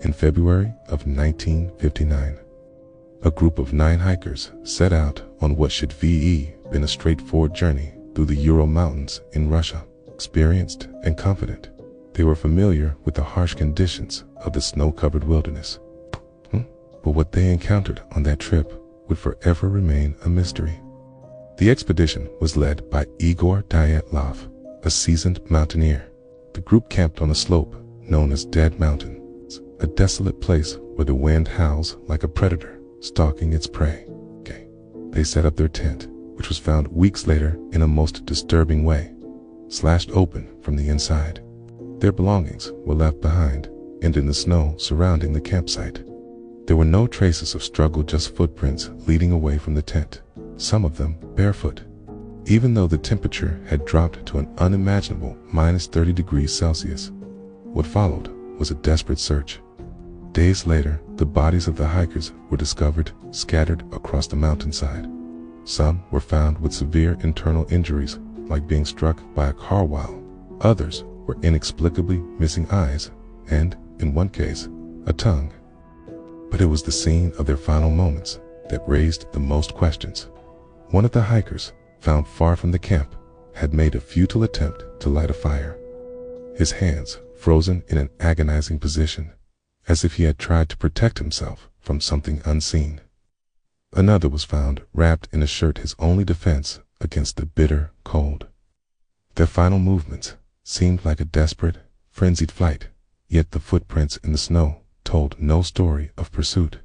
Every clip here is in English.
In February of 1959, a group of 9 hikers set out on what should been a straightforward journey through the Ural Mountains in Russia. Experienced and confident, they were familiar with the harsh conditions of the snow-covered wilderness. But what they encountered on that trip would forever remain a mystery. The expedition was led by Igor Dyatlov, a seasoned mountaineer. The group camped on a slope known as Dead Mountain, a desolate place where the wind howls like a predator stalking its prey. They set up their tent, which was found weeks later in a most disturbing way, slashed open from the inside. Their belongings were left behind and in the snow surrounding the campsite. There were no traces of struggle, just footprints leading away from the tent, some of them barefoot. Even though the temperature had dropped to an unimaginable -30 degrees Celsius, what followed was a desperate search. Days later, the bodies of the hikers were discovered scattered across the mountainside. Some were found with severe internal injuries, like being struck by a car, while others were inexplicably missing eyes and, in one case, a tongue. But it was the scene of their final moments that raised the most questions. One of the hikers, found far from the camp, had made a futile attempt to light a fire, his hands frozen in an agonizing position, as if he had tried to protect himself from something unseen. Another was found wrapped in a shirt, his only defense against the bitter cold. Their final movements seemed like a desperate, frenzied flight, yet the footprints in the snow told no story of pursuit.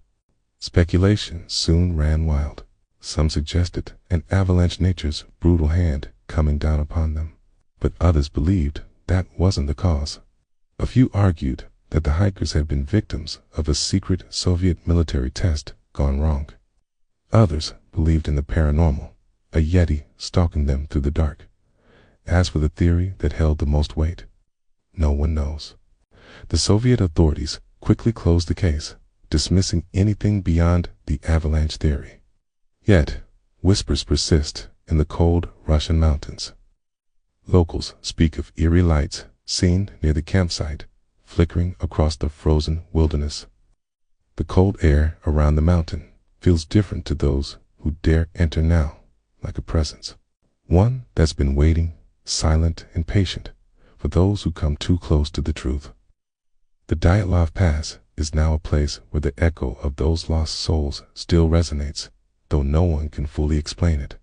Speculation soon ran wild. Some suggested an avalanche, nature's brutal hand coming down upon them, but others believed that wasn't the cause. A few argued that the hikers had been victims of a secret Soviet military test gone wrong. Others believed in the paranormal, a Yeti stalking them through the dark. As for the theory that held the most weight, no one knows. The Soviet authorities quickly closed the case, dismissing anything beyond the avalanche theory. Yet, whispers persist in the cold Russian mountains. Locals speak of eerie lights seen near the campsite, flickering across the frozen wilderness. The cold air around the mountain feels different to those who dare enter now, like a presence, one that's been waiting, silent and patient, for those who come too close to the truth. The Dyatlov Pass is now a place where the echo of those lost souls still resonates, though no one can fully explain it.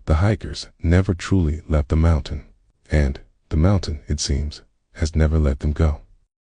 The hikers never truly left the mountain, and the mountain, it seems, has never let them go.